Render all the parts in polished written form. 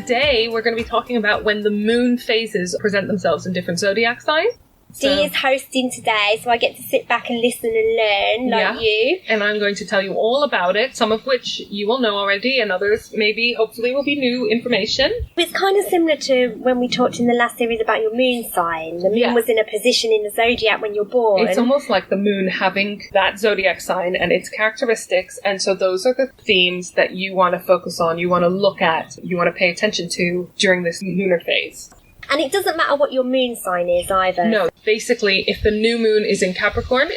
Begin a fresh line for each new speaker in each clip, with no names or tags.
today we're going to be talking about when the moon phases present themselves in different zodiac signs.
Dee is hosting today, so I get to sit back and listen and learn like you.
And I'm going to tell you all about it, some of which you will know already, and others maybe, hopefully, will be new information.
It's kind of similar to when we talked in the last series about your moon sign. The moon was in a position in the zodiac when you're born.
It's almost like the moon having that zodiac sign and its characteristics, and so those are the themes that you want to focus on, you want to look at, you want to pay attention to during this lunar phase.
And it doesn't matter what your moon sign is either.
No, basically, if the new moon is in Capricorn,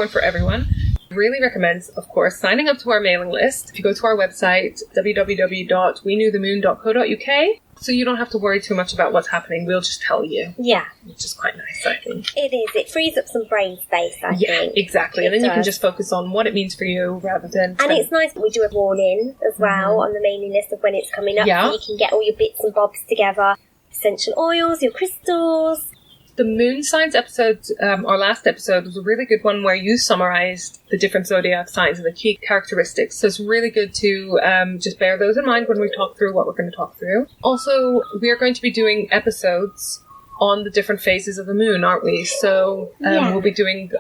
for everyone, I really recommend, of course, signing up to our mailing list. If you go to our website, www.wenewthemoon.co.uk, so you don't have to worry too much about what's happening. We'll just tell you.
Yeah.
Which is quite nice, I think.
It is. It frees up some brain space, I think.
Yeah, exactly. And then you can just focus on what it means for you rather than...
And it's nice that we do a warning as well on the mailing list of when it's coming up.
Yeah.
So you can get all your bits and bobs together. Essential oils, your crystals.
The moon signs episode, our last episode, was a really good one where you summarised the different zodiac signs and the key characteristics. So it's really good to just bear those in mind when we talk through what we're going to talk through. Also, we are going to be doing episodes on the different phases of the moon, aren't we? So we'll be doing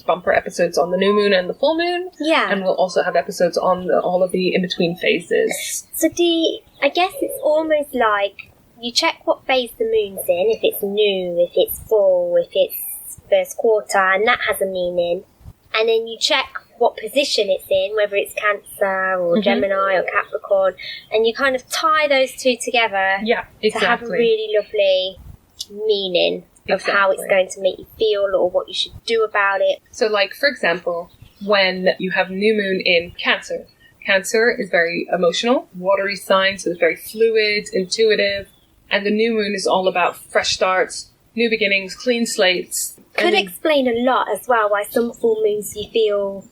bumper episodes on the new moon and the full moon. Yeah. And we'll also have episodes on all of the in-between phases.
So Dee, I guess it's almost like you check what phase the moon's in, if it's new, if it's full, if it's first quarter, and that has a meaning. And then you check what position it's in, whether it's Cancer or Gemini or Capricorn, and you kind of tie those two together to have a really lovely meaning of how it's going to make you feel or what you should do about it.
So, like, for example, when you have new moon in Cancer. Cancer is very emotional, watery sign, so it's very fluid, intuitive. And the new moon is all about fresh starts, new beginnings, clean slates.
Could explain a lot as well why some full moons you feel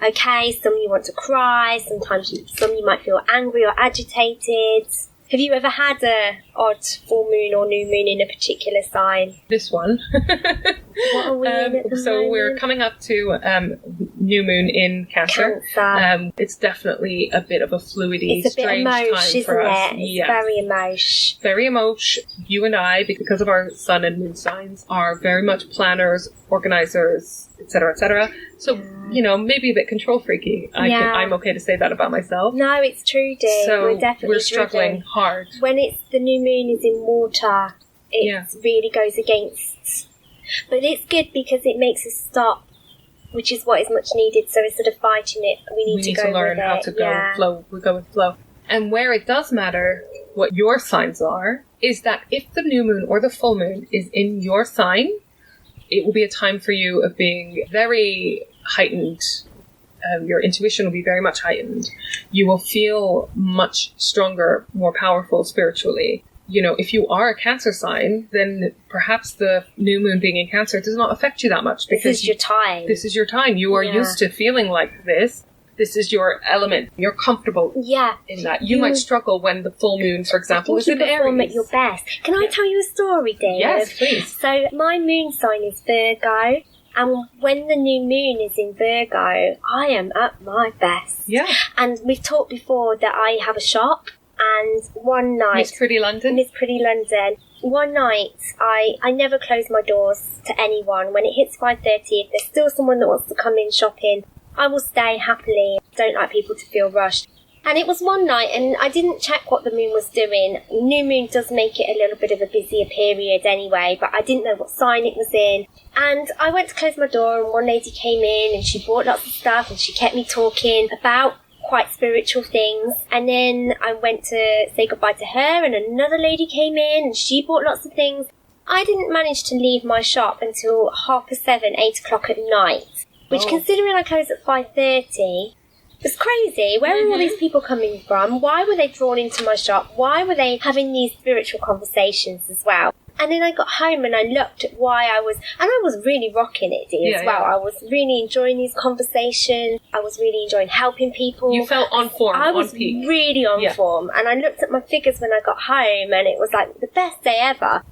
okay, some you want to cry, sometimes some you might feel angry or agitated. Have you ever had a odd full moon or new moon in a particular sign?
This one.
What are we in at the moment?
We're coming up to new moon in Cancer. It's definitely a bit of a fluidy,
it's a bit
strange
emotion,
time
isn't
for us.
It? It's very emotion.
Very emotion. You and I, because of our sun and moon signs, are very much planners, organisers, etc., etc. So, you know, maybe a bit control freaky. I'm okay to say that about myself.
No, it's true, Dee.
So
we're
struggling hard.
When the new moon is in water, it really goes against. But it's good because it makes us stop, which is what is much needed. So instead of fighting it, we need to go
learn
with
how
it.
to go with flow. We go with flow. And where it does matter what your signs are, is that if the new moon or the full moon is in your sign, it will be a time for you of being very heightened. Your intuition will be very much heightened. You will feel much stronger, more powerful spiritually. You know, if you are a Cancer sign, then perhaps the new moon being in Cancer does not affect you that much. Because
this is your time.
This is your time. You are used to feeling like this. This is your element. You're comfortable in that. You might struggle when the full moon, for example, is in Aries.
You perform at your best. Can I tell you a story, Dave?
Yes, please.
So my moon sign is Virgo. And when the new moon is in Virgo, I am at my best.
Yeah.
And we've talked before that I have a shop. And one night...
Miss Pretty London.
One night, I never close my doors to anyone. When it hits 5:30, if there's still someone that wants to come in shopping, I will stay happily. I don't like people to feel rushed. And it was one night, and I didn't check what the moon was doing. New moon does make it a little bit of a busier period anyway, but I didn't know what sign it was in. And I went to close my door, and one lady came in, and she bought lots of stuff, and she kept me talking about quite spiritual things. And then I went to say goodbye to her, and another lady came in, and she bought lots of things. I didn't manage to leave my shop until 7:30, 8 o'clock at night, which, considering I close at 5:30... it's crazy. Where are all these people coming from? Why were they drawn into my shop? Why were they having these spiritual conversations as well? And then I got home and I looked at why I was really rocking it, Dee, as well. I was really enjoying these conversations. I was really enjoying helping people.
You felt on form,
I was
on peak.
really on form. And I looked at my figures when I got home and it was like the best day ever.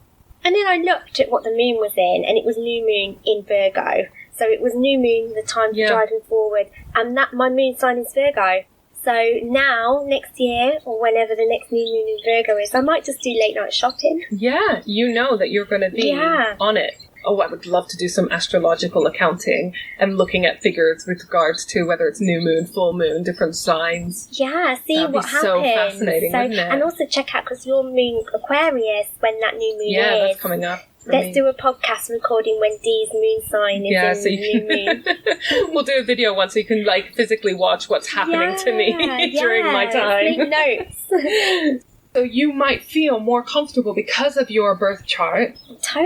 And then I looked at what the moon was in, and it was new moon in Virgo. So it was new moon, the time for driving forward. And that my moon sign is Virgo. So So now, next year, or whenever the next new moon in Virgo is, I might just do late night shopping.
Yeah, you know that you're going to be on it. Oh, I would love to do some astrological accounting and looking at figures with regards to whether it's new moon, full moon, different signs.
Yeah, see
That'd
what
be
happens.
so fascinating, wouldn't it?
And also check out, because your moon Aquarius, when that new moon is.
Yeah, that's coming up.
Let's do a podcast recording when Dee's moon sign is in the new moon.
We'll do a video once so you can physically watch what's happening to me during my time.
Take notes.
So you might feel more comfortable because of your birth chart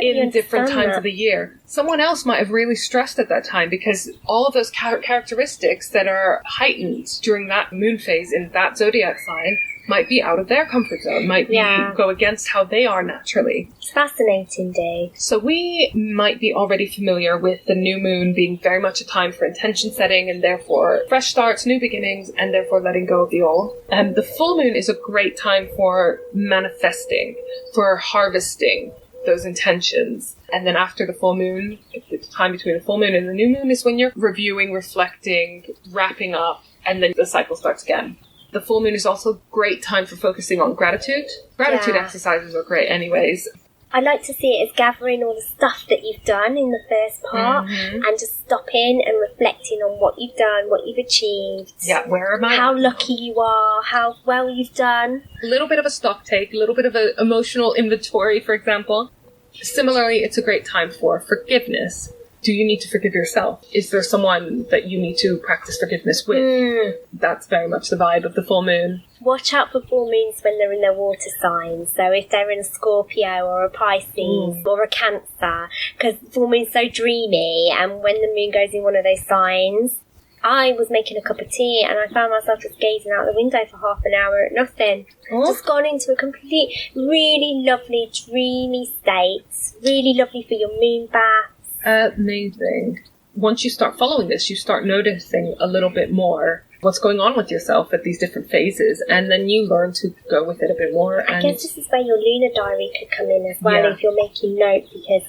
in different times of the year. Someone else might have really stressed at that time because all of those characteristics that are heightened during that moon phase in that zodiac sign might be out of their comfort zone, might be go against how they are naturally.
It's fascinating, Dee. So
we might be already familiar with the new moon being very much a time for intention setting and therefore fresh starts, new beginnings, and therefore letting go of the old. And the full moon is a great time for manifesting, for harvesting those intentions. And then after the full moon, the time between the full moon and the new moon is when you're reviewing, reflecting, wrapping up, and then the cycle starts again. The full moon is also a great time for focusing on gratitude. Gratitude exercises are great anyways.
I like to see it as gathering all the stuff that you've done in the first part and just stopping and reflecting on what you've done, what you've achieved.
Yeah, where am I?
How lucky you are, how well you've done.
A little bit of a stock take, a little bit of an emotional inventory, for example. Similarly, it's a great time for forgiveness. Do you need to forgive yourself? Is there someone that you need to practice forgiveness with? That's very much the vibe of the full moon.
Watch out for full moons when they're in their water signs. So if they're in a Scorpio or a Pisces or a Cancer, because full moon's so dreamy, and when the moon goes in one of those signs, I was making a cup of tea and I found myself just gazing out the window for half an hour at nothing. Just gone into a complete, really lovely, dreamy state. Really lovely for your moon bath.
Amazing. Once you start following this, you start noticing a little bit more what's going on with yourself at these different phases, and then you learn to go with it a bit more.
I guess this is where your lunar diary could come in as well, if you're making note, because...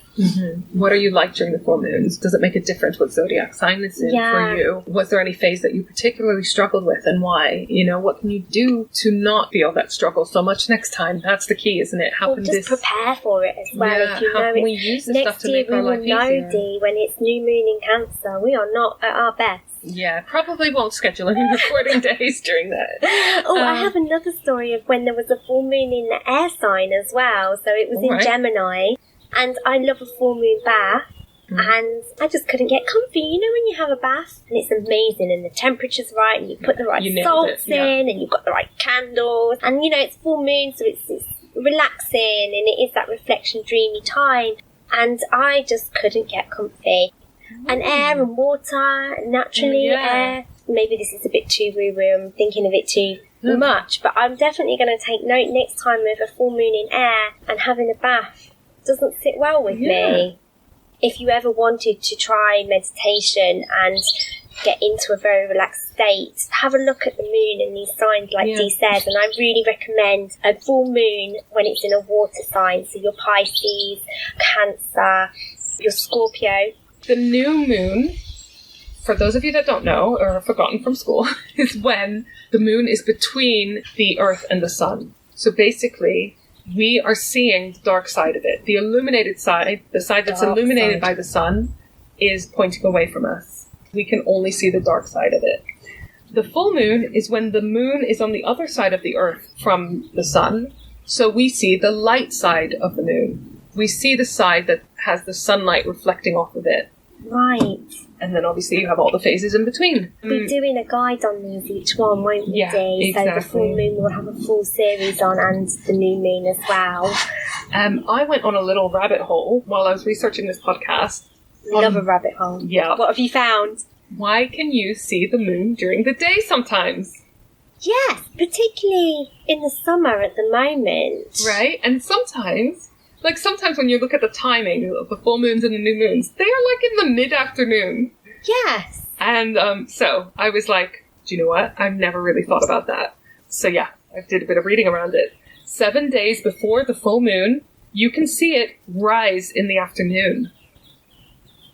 What are you like during the full moons? Does it make a difference what zodiac sign this is for you? Was there any phase that you particularly struggled with, and why? You know, what can you do to not feel that struggle so much next time? That's the key, isn't it? How can
just prepare for it as well.
Yeah,
if you
how
know
can we use this stuff to make our life easier?
Next year we will know, Dee, when it's new moon in Cancer, we are not at our best.
Yeah, probably won't schedule any recording days during that.
I have another story of when there was a full moon in the air sign as well. So it was in Gemini, and I love a full moon bath, and I just couldn't get comfy. You know when you have a bath and it's amazing and the temperature's right and you put the right salts in and you've got the right candles, and you know it's full moon, so it's relaxing and it is that reflection dreamy time, and I just couldn't get comfy. And air and water, naturally air. Maybe this is a bit too woo-woo, I'm thinking of it too much, but I'm definitely going to take note next time of a full moon in air, and having a bath doesn't sit well with me. If you ever wanted to try meditation and get into a very relaxed state, have a look at the moon and these signs like Dee said, and I really recommend a full moon when it's in a water sign, so your Pisces, Cancer, your Scorpio.
The new moon, for those of you that don't know or have forgotten from school, is when the moon is between the earth and the sun. So basically, we are seeing the dark side of it. The illuminated side, the side that's illuminated by the sun, is pointing away from us. We can only see the dark side of it. The full moon is when the moon is on the other side of the earth from the sun, so we see the light side of the moon. We see the side that has the sunlight reflecting off of it.
Right.
And then obviously you have all the phases in between.
We'll be doing a guide on these each one, won't we, Dee?
Exactly.
So the full moon will have a full series on, and the new moon as well.
I went on a little rabbit hole while I was researching this podcast.
Love a rabbit hole.
Yeah.
What have you found?
Why can you see the moon during the day sometimes?
Yes, particularly in the summer at the moment.
Right? And sometimes when you look at the timing of the full moons and the new moons, they are like in the mid-afternoon.
Yes.
And so I was like, do you know what? I've never really thought about that. So yeah, I did a bit of reading around it. 7 days before the full moon, you can see it rise in the afternoon.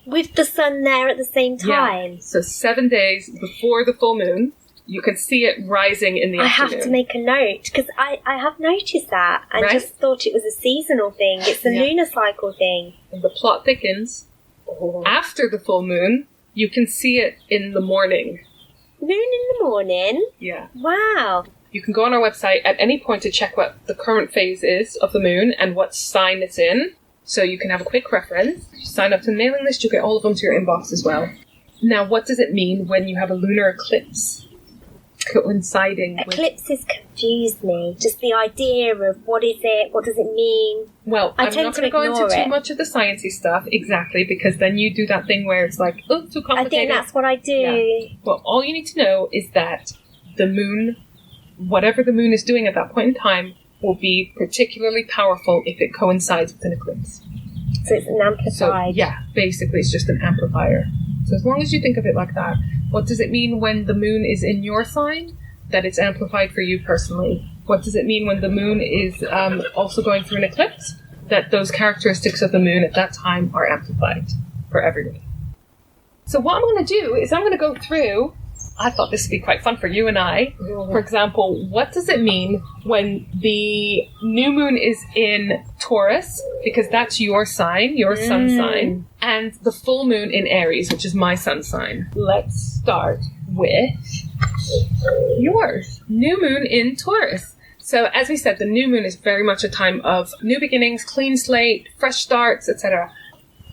With the sun there at the same time?
Yeah. So 7 days before the full moon, You can see it rising in the afternoon.
I have to make a note, because I have noticed that and just thought it was a seasonal thing. It's a lunar cycle thing.
And the plot thickens. After the full moon, you can see it in the morning.
Moon in the morning?
Yeah.
Wow.
You can go on our website at any point to check what the current phase is of the moon and what sign it's in, so you can have a quick reference. You sign up to the mailing list, you'll get all of them to your inbox as well. Now, what does it mean when you have a lunar eclipse coinciding with...
Eclipses confuse me. Just the idea of what is it, what does it mean?
Well, I'm not going to go into too much of the sciencey stuff, exactly, because then you do that thing where it's like, oh, too complicated.
I think that's what I do.
Yeah. Well, all you need to know is that the moon, whatever the moon is doing at that point in time, will be particularly powerful if it coincides with an eclipse.
So it's an amplified.
So, yeah, basically it's just an amplifier. So as long as you think of it like that, what does it mean when the moon is in your sign? That it's amplified for you personally. What does it mean when the moon is also going through an eclipse? That those characteristics of the moon at that time are amplified for everyone. So what I'm going to do is I'm going to go through, I thought this would be quite fun for you and I. For example, what does it mean when the new moon is in Taurus, because that's your sign, your sun sign, and the full moon in Aries, which is my sun sign. Let's start with yours. New moon in Taurus. So as we said, the new moon is very much a time of new beginnings, clean slate, fresh starts, etc.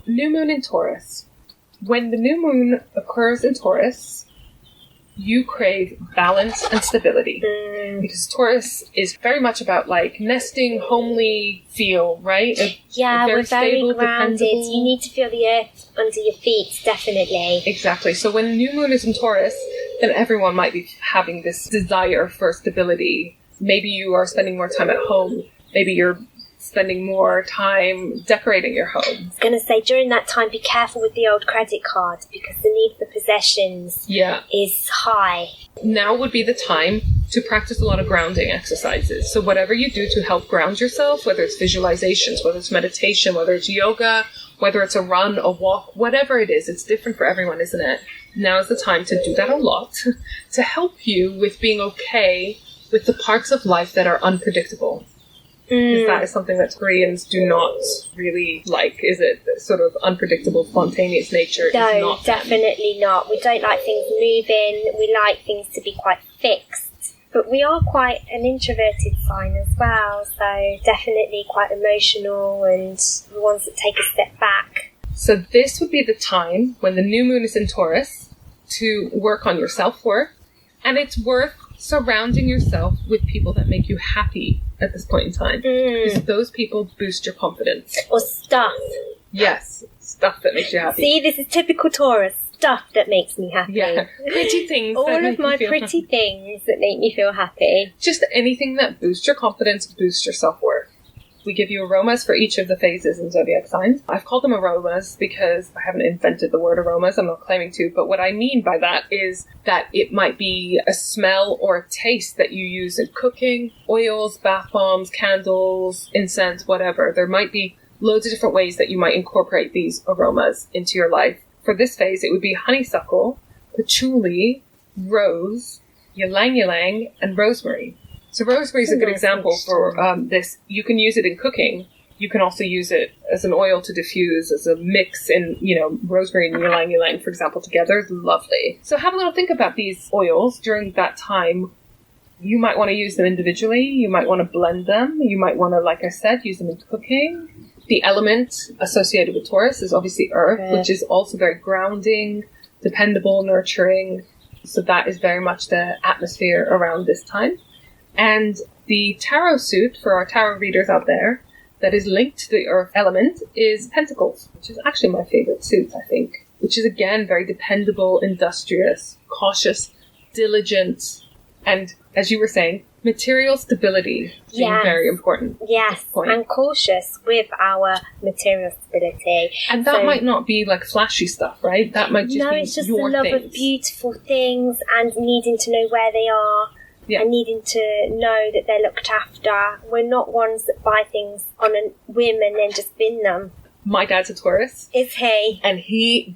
New moon in Taurus. When the new moon occurs in Taurus, you crave balance and stability. Because Taurus is very much about like nesting, homely feel, right?
We're very
stable,
grounded.
dependable.
You need to feel the earth under your feet, definitely.
Exactly. So when the new moon is in Taurus, then everyone might be having this desire for stability. Maybe you are spending more time at home. Maybe you're spending more time decorating your home.
I was going to say, during that time, be careful with the old credit card, because the need for possessions is high.
Now would be the time to practice a lot of grounding exercises. So whatever you do to help ground yourself, whether it's visualizations, whether it's meditation, whether it's yoga, whether it's a run, a walk, whatever it is, it's different for everyone, isn't it? Now is the time to do that a lot to help you with being okay with the parts of life that are unpredictable. Because that is something that Koreans do not really like, is it? Sort of unpredictable, spontaneous nature.
No,
is not
definitely not. We don't like things moving. We like things to be quite fixed. But we are quite an introverted sign as well, so definitely quite emotional and the ones that take a step back.
So this would be the time when the new moon is in Taurus to work on your self-worth, and it's worth surrounding yourself with people that make you happy at this point in time. Because those people boost your confidence.
Or stuff.
Yes, stuff that makes you happy.
See, this is typical Taurus. Stuff that makes me happy.
Yeah, pretty things.
All of my pretty things that make me feel happy.
Just anything that boosts your confidence, boosts your self-worth. We give you aromas for each of the phases in zodiac signs. I've called them aromas because I haven't invented the word aromas. I'm not claiming to, but what I mean by that is that it might be a smell or a taste that you use in cooking, oils, bath bombs, candles, incense, whatever. There might be loads of different ways that you might incorporate these aromas into your life. For this phase, it would be honeysuckle, patchouli, rose, ylang-ylang, and rosemary. So rosemary is a good example for this. You can use it in cooking. You can also use it as an oil to diffuse, as a mix in, rosemary and ylang-ylang, for example, together. Lovely. So have a little think about these oils during that time. You might want to use them individually. You might want to blend them. You might want to, like I said, use them in cooking. The element associated with Taurus is obviously earth, which is also very grounding, dependable, nurturing. So that is very much the atmosphere around this time. And the tarot suit, for our tarot readers out there, that is linked to the earth element is Pentacles, which is actually my favorite suit, I think. Which is, again, very dependable, industrious, cautious, diligent, and, as you were saying, material stability being very important.
Yes, and cautious with our material stability.
And that might not be like flashy stuff, right? That might just be
it's just
your
the love
things.
Of beautiful things and needing to know where they are.
Yeah.
And needing to know that they're looked after. We're not ones that buy things on a whim and then just bin them.
My dad's a Taurus.
Is he?
And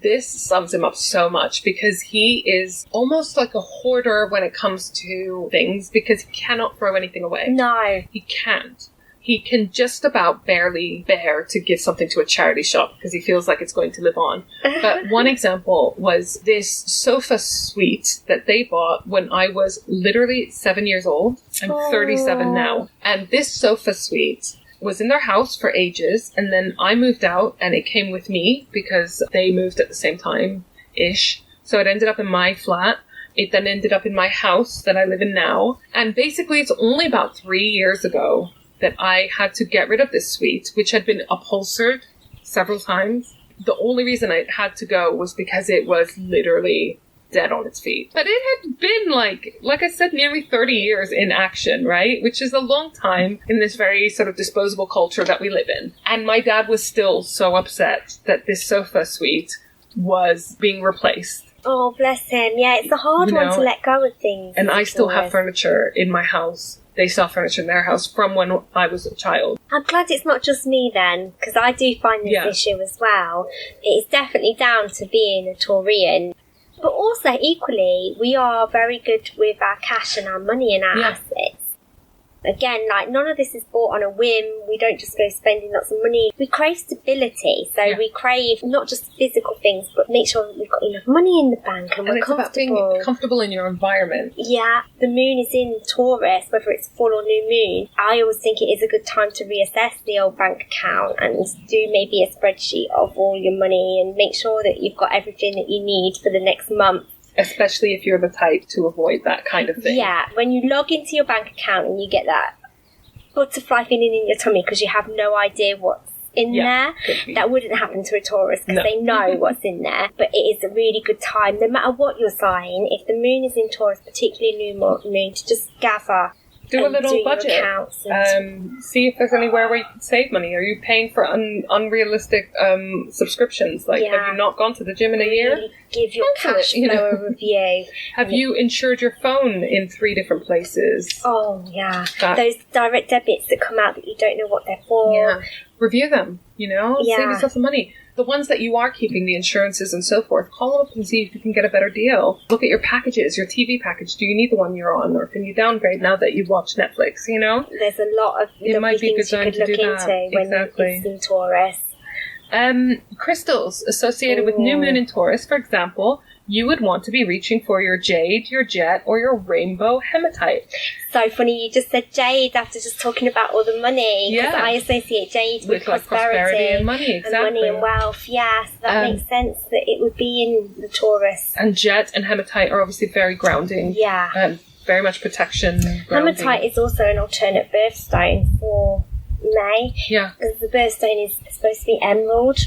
this sums him up so much because he is almost like a hoarder when it comes to things because he cannot throw anything away.
No.
He can't. He can just about barely bear to give something to a charity shop because he feels like it's going to live on. But one example was this sofa suite that they bought when I was literally 7 years old. I'm 37 now. And this sofa suite was in their house for ages. And then I moved out and it came with me because they moved at the same time-ish. So it ended up in my flat. It then ended up in my house that I live in now. And basically it's only about 3 years ago that I had to get rid of this suite, which had been upholstered several times. The only reason I had to go was because it was literally dead on its feet. But it had been like I said, nearly 30 years in action, right? Which is a long time in this very sort of disposable culture that we live in. And my dad was still so upset that this sofa suite was being replaced.
Oh, bless him. Yeah, it's a hard one to let go of things.
And I still have furniture in my house. They sell furniture in their house from when I was a child.
I'm glad it's not just me then, because I do find this issue as well. It's definitely down to being a Taurian. But also, equally, we are very good with our cash and our money and our assets. Again, none of this is bought on a whim. We don't just go spending lots of money. We crave stability. So we crave not just physical things, but make sure we've got enough money in the bank and we're
it's
comfortable.
About being comfortable in your environment.
Yeah. The moon is in Taurus, whether it's full or new moon. I always think it is a good time to reassess the old bank account and do maybe a spreadsheet of all your money and make sure that you've got everything that you need for the next month.
Especially if you're the type to avoid that kind of thing.
Yeah, when you log into your bank account and you get that butterfly feeling in your tummy because you have no idea what's in there, that wouldn't happen to a Taurus because they know what's in there. But it is a really good time, no matter what your sign, if the moon is in Taurus, particularly new moon, to just gather.
Do a little budget. See if there's anywhere where you can save money. Are you paying for unrealistic subscriptions? Have you not gone to the gym in a year?
Give your cash flow a review.
Have you insured your phone in 3 different places?
Oh, yeah. Those direct debits that come out that you don't know what they're for.
Yeah. Review them, save yourself some money. The ones that you are keeping, the insurances and so forth, call up and see if you can get a better deal. Look at your packages, your TV package. Do you need the one you're on, or can you downgrade now that you've watched Netflix,
There's a lot of lovely things you could look into when it's in Taurus.
Crystals associated with new moon in Taurus, for example, you would want to be reaching for your jade, your jet, or your rainbow hematite.
So funny you just said jade after just talking about all the money. Because I associate jade with prosperity
and money, exactly.
And money and wealth, so that makes sense that it would be in the Taurus.
And jet and hematite are obviously very grounding.
Yeah.
Very much protection. Grounding.
Hematite is also an alternate birthstone for May.
Yeah.
Because the birthstone is supposed to be emerald.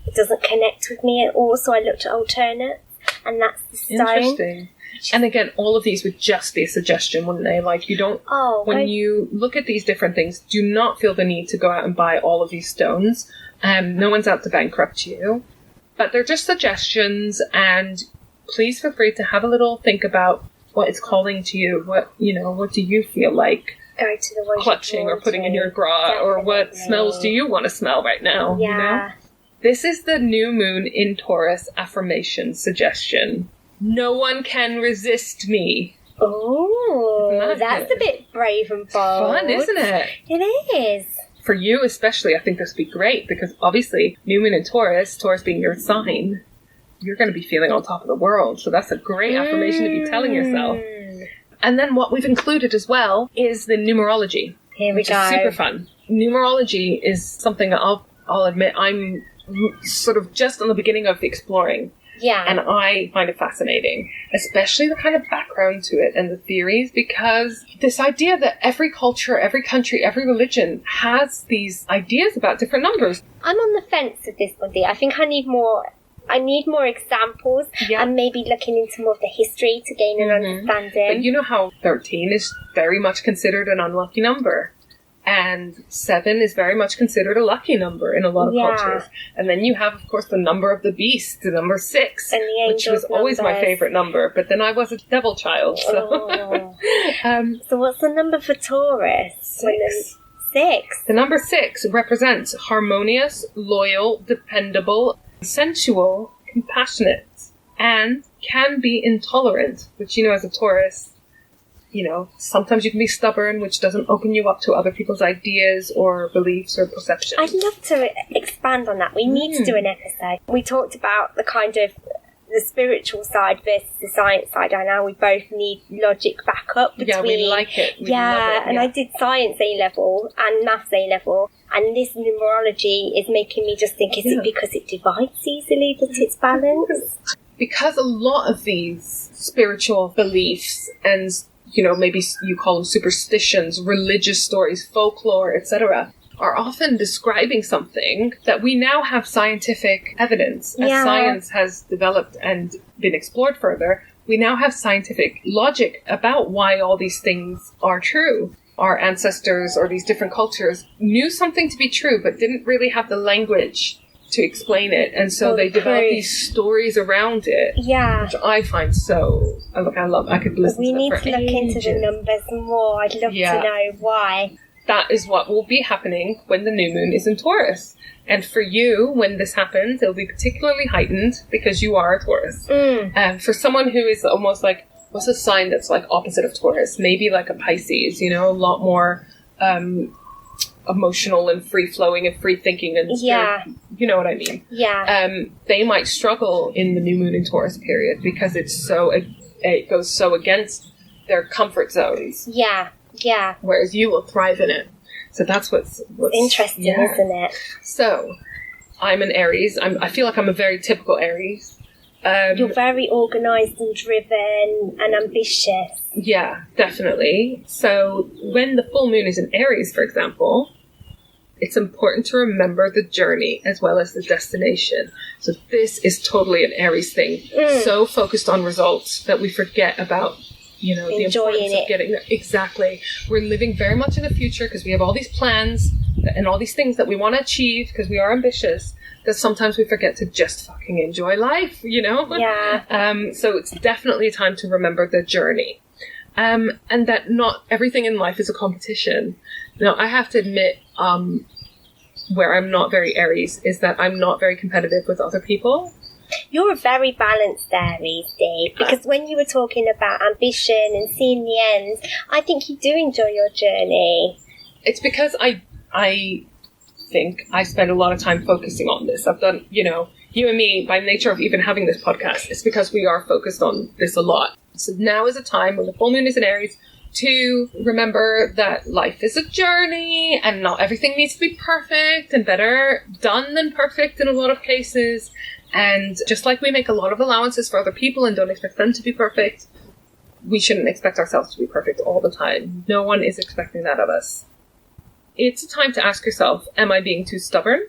It doesn't connect with me at all, so I looked at alternate. And that's the stone.
Interesting. And again, all of these would just be a suggestion, wouldn't they? You don't... when you look at these different things, do not feel the need to go out and buy all of these stones. No one's out to bankrupt you. But they're just suggestions, and please feel free to have a little think about what it's calling to you. What do you feel like
go to the one
clutching or putting in your bra? Or what smells do you want to smell right now?
Yeah.
This is the new moon in Taurus affirmation suggestion. No one can resist me.
Oh, that's a bit brave and bold.
Fun, isn't it?
It is.
For you especially, I think this would be great because obviously new moon in Taurus being your sign, you're going to be feeling on top of the world. So that's a great affirmation to be telling yourself. And then what we've included as well is the numerology.
Here we go.
Which is super fun. Numerology is something I'll admit I'm sort of just on the beginning of exploring.
Yeah.
And I find it fascinating, especially the kind of background to it and the theories, because this idea that every culture, every country, every religion has these ideas about different numbers.
I'm on the fence with this one, Dee. I think I need more examples and maybe looking into more of the history to gain an understanding.
But you know how 13 is very much considered an unlucky number. And 7 is very much considered a lucky number in a lot of cultures. And then you have, of course, the number of the beast, the number 6,
and the
which was always my favorite number. But then I was a devil child. So,
so what's the number for Taurus?
6.
6.
The number 6 represents harmonious, loyal, dependable, sensual, compassionate, and can be intolerant, which, you know, as a Taurus, you know, sometimes you can be stubborn, which doesn't open you up to other people's ideas or beliefs or perceptions.
I'd love to expand on that. We need to do an episode. We talked about the kind of the spiritual side versus the science side, and now we both need logic backup between.
Yeah, we like it. We love it.
And I did science A-level and maths A-level, and this numerology is making me just think, is it because it divides easily that it's balanced?
Because a lot of these spiritual beliefs and, you know, maybe you call them superstitions, religious stories, folklore, etc., are often describing something that we now have scientific evidence. As science has developed and been explored further, we now have scientific logic about why all these things are true. Our ancestors or these different cultures knew something to be true, but didn't really have the language to explain it. And so they developed these stories around it. Yeah. Which I find so... I could listen to
We
that for
need to look
ages.
into the numbers more. I'd love to know why.
That is what will be happening when the new moon is in Taurus. And for you, when this happens, it'll be particularly heightened because you are a Taurus. And for someone who is almost like, what's a sign that's like opposite of Taurus? Maybe like a Pisces, you know, a lot more emotional and free-flowing and free-thinking and you know what I mean. They might struggle in the new moon in Taurus period because it goes so against their comfort zones. Whereas you will thrive in it. So that's what's
interesting, isn't it?
So, I'm an Aries. I feel like I'm a very typical Aries.
You're very organised and driven and ambitious.
Yeah, definitely. So, when the full moon is in Aries, for example, it's important to remember the journey as well as the destination. So this is totally an Aries thing. So focused on results that we forget about, you know, the importance of getting there. Exactly. We're living very much in the future because we have all these plans and all these things that we want to achieve because we are ambitious, that sometimes we forget to just fucking enjoy life, you know? Yeah. So it's definitely a time to remember the journey. And that not everything in life is a competition. Now, I have to admit, where I'm not very Aries is that I'm not very competitive with other people.
You're a very balanced Aries, Dee, because when you were talking about ambition and seeing the ends, I think you do enjoy your journey.
It's because I think I spend a lot of time focusing on this. I've done, you know, you and me, by nature of even having this podcast, it's because we are focused on this a lot. So now is a time when the full moon is in Aries to remember that life is a journey and not everything needs to be perfect, and better done than perfect in a lot of cases. And just like we make a lot of allowances for other people and don't expect them to be perfect, we shouldn't expect ourselves to be perfect all the time. No one is expecting that of us. It's a time to ask yourself, am I being too stubborn?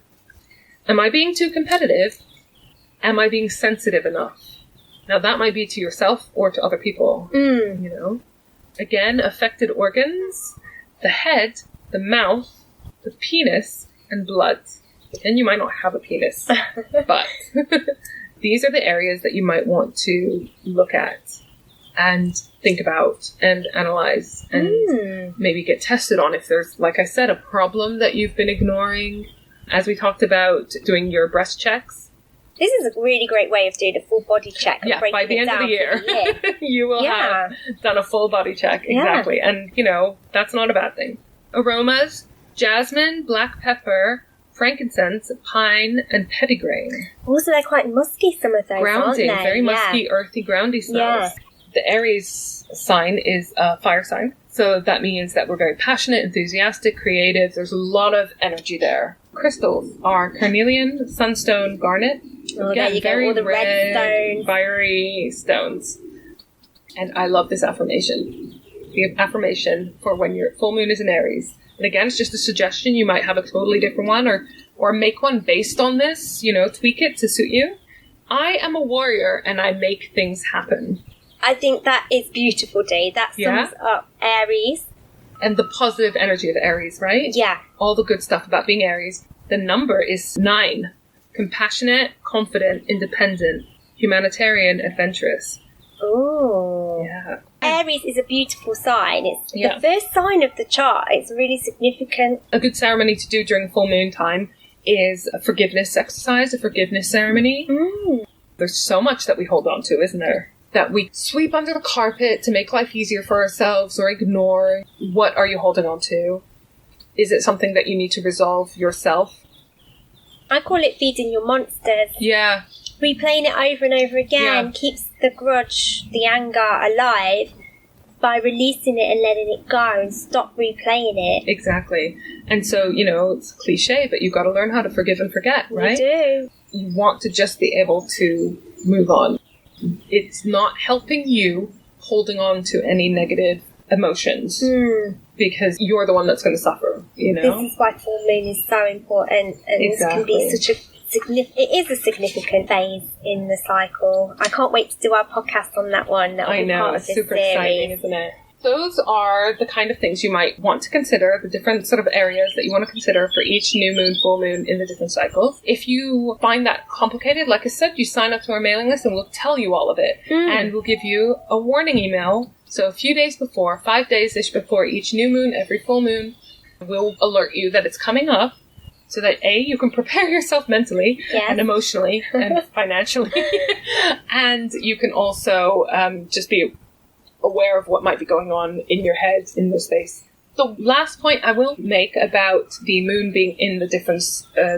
Am I being too competitive? Am I being sensitive enough? Now that might be to yourself or to other people, you know. Again, affected organs, the head, the mouth, the penis, and blood. And you might not have a penis, but these are the areas that you might want to look at and think about and analyze and maybe get tested on if there's, like I said, a problem that you've been ignoring. As we talked about, doing your breast checks.
This is a really great way of doing a full body check. And
by the end of the year, you will have done a full body check. Exactly. Yeah. And, you know, that's not a bad thing. Aromas, jasmine, black pepper, frankincense, pine, and petitgrain.
Also, they're quite musky, some of those,
grounding,
aren't they?
Very musky, earthy, groundy smells. Yeah. The Aries sign is a fire sign. So that means that we're very passionate, enthusiastic, creative. There's a lot of energy there. Crystals are carnelian, sunstone, garnet.
Oh,
Again,
there you
very
go, all the red stones.
Fiery stones. And I love this affirmation. The affirmation for when your full moon is in Aries. And again, it's just a suggestion. You might have a totally different one or make one based on this, you know, tweak it to suit you. I am a warrior and I make things happen.
I think that is beautiful, Dee. That sums up Aries.
And the positive energy of Aries, right?
Yeah.
All the good stuff about being Aries. The number is 9. Compassionate, confident, independent, humanitarian, adventurous.
Oh. beautiful.
Yeah.
Aries is a beautiful sign. It's the first sign of the chart. It's really significant.
A good ceremony to do during full moon time is a forgiveness exercise, a forgiveness ceremony. There's so much that we hold on to, isn't there? That we sweep under the carpet to make life easier for ourselves or ignore. What are you holding on to? Is it something that you need to resolve yourself?
I call it feeding your monsters.
Yeah.
Replaying it over and over again keeps the grudge, the anger alive by releasing it and letting it go and stop replaying it.
Exactly. And so, it's cliche, but you've got to learn how to forgive and forget, right?
You do.
You want to just be able to move on. It's not helping you holding on to any negative emotions because you're the one that's going to suffer,
This is why full moon is so important, and this can be such a it is a significant phase in the cycle. I can't wait to do our podcast on that one. That'll be part of this
super
series.
Exciting, isn't it? Those are the kind of things you might want to consider, the different sort of areas that you want to consider for each new moon, full moon in the different cycles. If you find that complicated, like I said, you sign up to our mailing list and we'll tell you all of it. And we'll give you a warning email. So a few days before, 5 days-ish before each new moon, every full moon, we'll alert you that it's coming up. So that you can prepare yourself mentally and emotionally and financially. And you can also just be aware of what might be going on in your head in this space. The last point I will make about the moon being in the different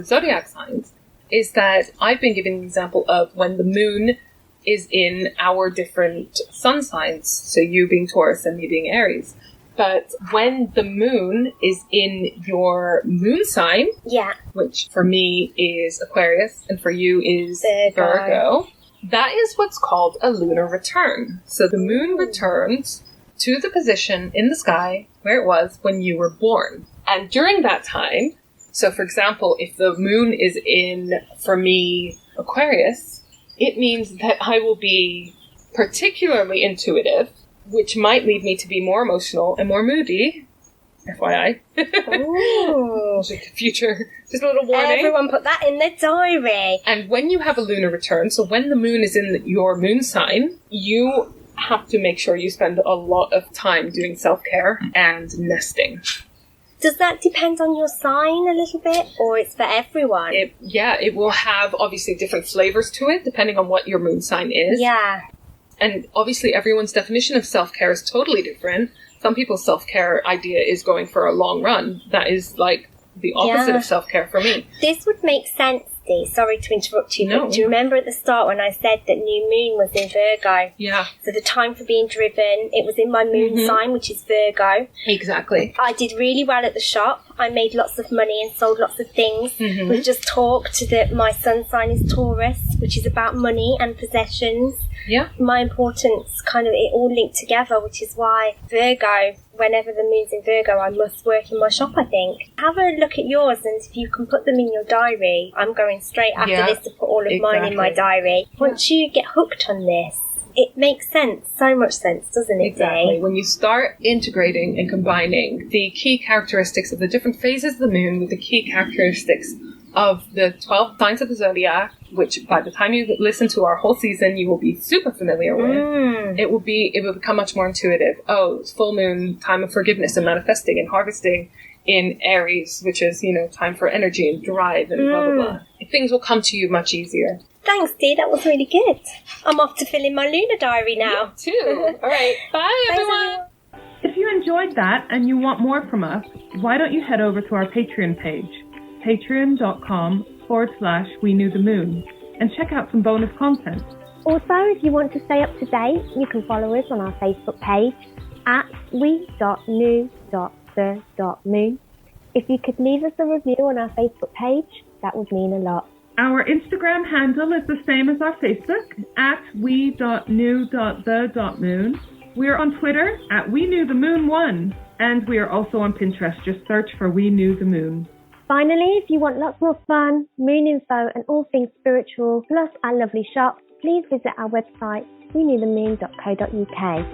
zodiac signs is that I've been giving an example of when the moon is in our different sun signs. So you being Taurus and me being Aries. But when the moon is in your moon sign, which for me is Aquarius and for you is Virgo, that is what's called a lunar return. So the moon returns to the position in the sky where it was when you were born. And during that time, so for example, if the moon is in, for me, Aquarius, it means that I will be particularly intuitive, which might lead me to be more emotional and more moody. FYI.
Ooh.
Future. Just a little warning.
Everyone put that in their diary.
And when you have a lunar return, so when the moon is in your moon sign, you have to make sure you spend a lot of time doing self-care and nesting.
Does that depend on your sign a little bit, or it's for everyone?
It will have obviously different flavors to it, depending on what your moon sign is.
Yeah.
And obviously everyone's definition of self-care is totally different. Some people's self-care idea is going for a long run. That is like the opposite of self-care for me.
This would make sense, Dee. Sorry to interrupt you,
No.
but do you remember at the start when I said that new moon was in Virgo?
Yeah.
So the time for being driven, it was in my moon sign, which is Virgo.
Exactly.
I did really well at the shop. I made lots of money and sold lots of things. We just talked that my sun sign is Taurus, which is about money and possessions.
Yeah.
My importance, kind of, it all linked together, which is why Virgo, whenever the moon's in Virgo, I must work in my shop, I think. Have a look at yours, and if you can put them in your diary, I'm going straight after this to put all of mine in my diary. Once you get hooked on this, it makes sense, so much sense, doesn't it,
Exactly.
Dee?
When you start integrating and combining the key characteristics of the different phases of the moon with the key characteristics of the 12 signs of the zodiac, which by the time you listen to our whole season, you will be super familiar with. It will become much more intuitive. Oh, it's full moon, time of forgiveness and manifesting and harvesting in Aries, which is, time for energy and drive and blah, blah, blah. Things will come to you much easier.
Thanks, Dee. That was really good. I'm off to fill in my lunar diary now.
Me too. All right. Bye, everyone.
If you enjoyed that and you want more from us, why don't you head over to our Patreon page, patreon.com/We Knew the Moon, and check out some bonus content.
Also, if you want to stay up to date, you can follow us on our Facebook page at we.knew.the.moon. If you could leave us a review on our Facebook page, that would mean a lot.
Our Instagram handle is the same as our Facebook, at we.knew.the.moon. We're on Twitter at We Knew the Moon 1, and we are also on Pinterest. Just search for We Knew the Moon.
Finally, if you want lots more fun, moon info and all things spiritual, plus our lovely shop, please visit our website, weknewthemoon.co.uk.